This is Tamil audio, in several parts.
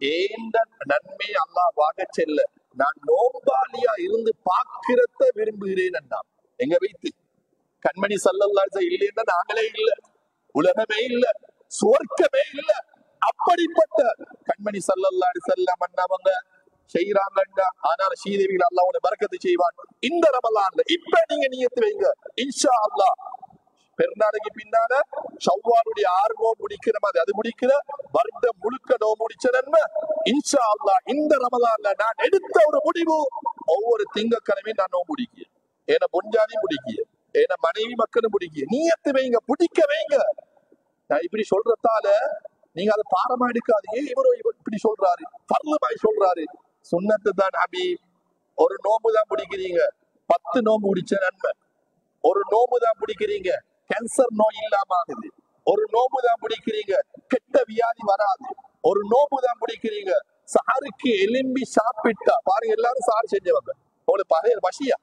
ஏந்த நன்மை அல்லாஹ் வாங்க செல்ல நான் நோம்பாளியா இருந்து பாக்கிறத விரும்புகிறேன் அண்ணா. எங்க வைத்து கண்மணி ஸல்லல்லாஹு இல்லைன்னா நாங்களே இல்ல, உலகமே இல்ல, சுவர்க்கமே இல்ல. அப்படிப்பட்ட கண்மணி ஸல்லல்லாஹு அலைஹி வஸல்லம் அண்ணாவங்க செய்யறாங்கண்டா. ஆனால் ஸ்ரீதேவிகள் அல்லாஹ் உங்களை பரக்கத்து செய்வான். இந்த ரமலான்ல இப்ப நீங்க நியத்து வைங்க, இன்ஷா அல்லாஹ் பெருநாளைக்கு பின்னால ஷவ்வாலுடைய 6 நோம்பு முடிக்கிற மாதிரி அது முடிக்கிற வருடம் முழுக்க நோம்பு முடிச்ச நன்மை இன்ஷா அல்லாஹ் இந்த ரமலான்ல நான் எடுத்த ஒரு முடிவு, ஒவ்வொரு திங்கட்கிழமையும் நான் நோம்பு முடிக்கிறேன். ஏன்னா பொஞ்சாதி முடிக்கிய, ஏன்னா மனைவி மக்களும் முடிக்கிய. நீயத்து வைங்க, பிடிக்க வைங்க. நான் இப்படி சொல்றதால நீங்க அதை பாரமா எடுக்காதீங்க. இவரும் இப்படி சொல்றாரு, பர்லமாய் சொல்றாரு. சுன்னத்து தான் ஹபீப். ஒரு நோம்பு தான் பிடிக்கிறீங்க, 10 நோம்பு முடிச்ச நன்மை. ஒரு நோம்பு தான் பிடிக்கிறீங்க, கேன்சர் நோய் இல்லாம ஆகுது. ஒரு நோம்பு தான் பிடிக்கிறீங்க, கெட்ட வியாதி வராது. ஒரு நோம்பு தான் பிடிக்கிறீங்க, சாருக்கு எலும்பி சாப்பிட்டா பாருங்க, எல்லாரும் சாறு செஞ்சவங்க. உங்களுக்கு பகைய பசியா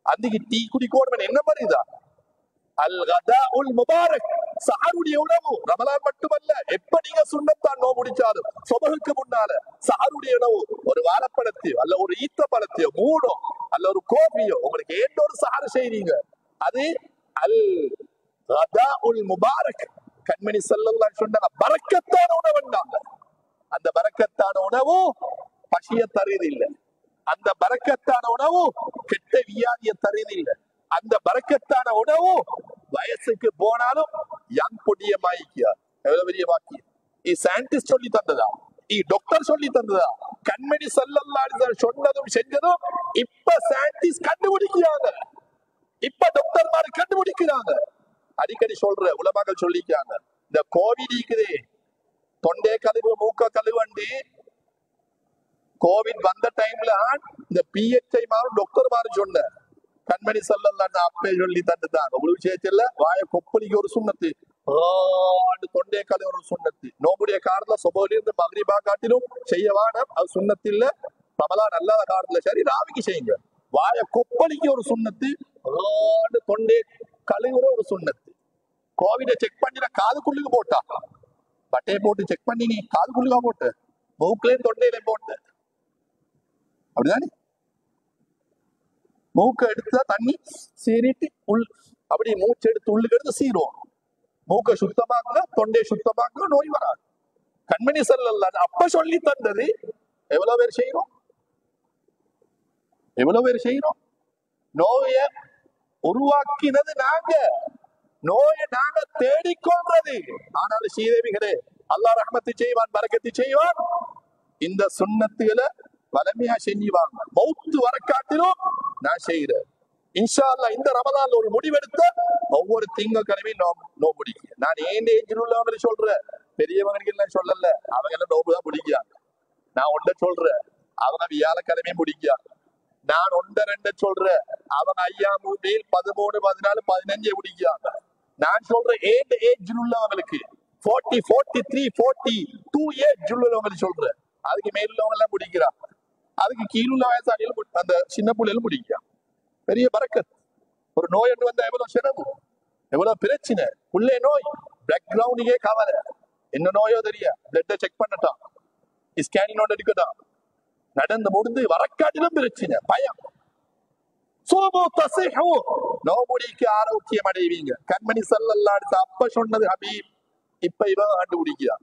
அன்னைக்கு டீ குடிக்கணும் என்ன மாதிரிதா அல் கதாஉல் முபாரக், சஹருடைய உணவு. ரமலான் மட்டுமல்ல, எப்ப நீங்க சுன்னத்தான் நோம்பு முடிச்சாலும் சுபஹுக்கு முன்னால சஹருடைய உணவு ஒரு வாழைப்பழத்தையோ அல்ல ஒரு ஈத்த பழத்தையோ மூடோ அல்ல ஒரு கோபியோ உங்களுக்கு ஏதோ ஒரு சஹரு செய்றீங்க, அது அல் கதாஉல் முபாரக். கண்மணி ஸல்லல்லாஹு அலைஹி சொன்னாங்க பரக்கத்தான உணவுன்னாங்க. அந்த பரக்கத்தான உணவு பசிய தருது இல்லை, அந்த பரக்கத்தான உணவு கெட்ட வியாதிய தருது இல்லை, அந்த பரக்கத்தான உணவு வயசுக்கு போனாலும் யங் பொடிய மாய்க்கியார். எவ்வளவு பெரிய வாக்கியம்! சயின்டிஸ்ட் சொல்லி தந்ததா, டாக்டர் சொல்லி தந்ததா? கண்மணி ஸல்லல்லாஹு அலைஹி வஸல்லம் சொன்னதும் செஞ்சதும் இப்ப சயின்டிஸ்ட் கண்டுபிடிக்கிறாங்க, இப்ப டாக்டர்மாரு கண்டுபிடிக்கிறாங்க. அடிக்கடி சொல்ற உலமாக்கள் சொல்லிக்கிறாங்க, இந்த கோவிட் இருக்குது, தொண்டை கழுவு மூக்க கழுவண்டி கோவிட் வந்த டைம்ல இந்த பிஹெச்ஐ மாறும் டாக்டர் மாறு சொன்ன கண்மணி ஸல்லல்லாஹு அப்பே சொல்லி தந்துட்டாங்க. உங்களுக்கு சேர்த்துல வாய கொப்பளிக்கு ஒரு சுண்ணத்து, தொண்டை கழுவு ஒரு சுண்ணத்து. நோம்புடைய காரணம் சுபோலி இருந்து மக்ரிபா காட்டிலும் செய்யவான அது சுண்ணத்து இல்ல. ரமலான் அல்லாத காரணத்துல சரி ராவிக்கு செய்யுங்க. வாய கொப்பளிக்கு ஒரு சுண்ணத்து, தொண்டை கழுவுற ஒரு சுண்ணத்து. கோவிட செக் பண்ணின காதுக்குள்ளுக்கு போட்டா பட்டையை போட்டு செக் பண்ணி நீ காதுக்குள்ளுக்கா போட்டு மூக்குலையும் தொண்டையிலையும் போட்டு அப்படிதானே? மூக்க எடுத்தா தண்ணி சீரிட்டு அப்படி மூச்சு எடுத்து உள்ளுக்கு எடுத்து சீரும். மூக்க சுத்தமாக்குங்க, தொண்டையை சுத்தமாக்குங்க, நோய் வராது. கண்மணி ஸல்லல்லாஹு அப்ப சொல்லி தந்தது எவ்வளவு பேர் செய்யறோம், எவ்வளவு பேர் செய்யறோம்? நோய உருவாக்கினது நாங்க, நோயை நாங்க தேடிக்கொள்றது. ஆனாலும் ஸ்ரீதேவிகளே அல்லாஹ் ரஹ்மத்து செய்வான், பரக்கத்து செய்வான். இந்த சுன்னத்துகளை வலிமையா செஞ்சுவாங்க. மௌத்து வர காட்டிலும் நான் செய்யறேன் இன்ஷா அல்லாஹ். இந்த ரமலான்ல ஒரு முடிவெடுத்த ஒவ்வொரு திங்கட்கிழமையும் நோம்பு பிடிக்க. நான் ஏன் ஏஜில் உள்ளவங்க சொல்றேன், பெரியவங்களுக்கு எல்லாம் சொல்லல, அவங்க எல்லாம் நோம்பு தான் பிடிக்காங்க. நான் ஒன்றை சொல்றேன், அவங்க வியாழக்கிழமையும் பிடிக்காங்க. நான் 1 2 சொல்றேன், அவங்க 5 13 14 14 15 பிடிக்காங்க. நான் சொல்றேன் ஏன் ஏஜில் உள்ளவங்களுக்கு 40 43 42 ஏஜ் உள்ளவங்களுக்கு சொல்றேன். அதுக்கு மேலுள்ளவங்க எல்லாம் பிடிக்கிறாங்க, அதுக்கு கீழுள்ள வயசாளிகளும் அந்த சின்ன பிள்ளைகளும் பிடிக்கிறாங்க. பெரிய பரக்கத். ஒரு நோய் என்று வந்தா எவ்வளவு சிரமம், எவ்வளவு பிரச்சனை. உள்ளே நோய் பேக்ரவுண்டுக்கே கவலை, என்ன நோயோ தெரியா, பிளட்டை செக் பண்ணட்டான், ஸ்கேனிங் நோட் எடுக்கட்டான், நடந்து முடிந்து வரக்காட்டிலும் பிரச்சனை, பயம். நோம்புடிக்கு ஆரோக்கியம் அடைவீங்க. கண்மணி ஸல்லல்லாஹு அலைஹி வஸல்லம் அப்ப சொன்னது ஹபீப், இப்ப இவன் கண்டுபிடிக்கிறான்.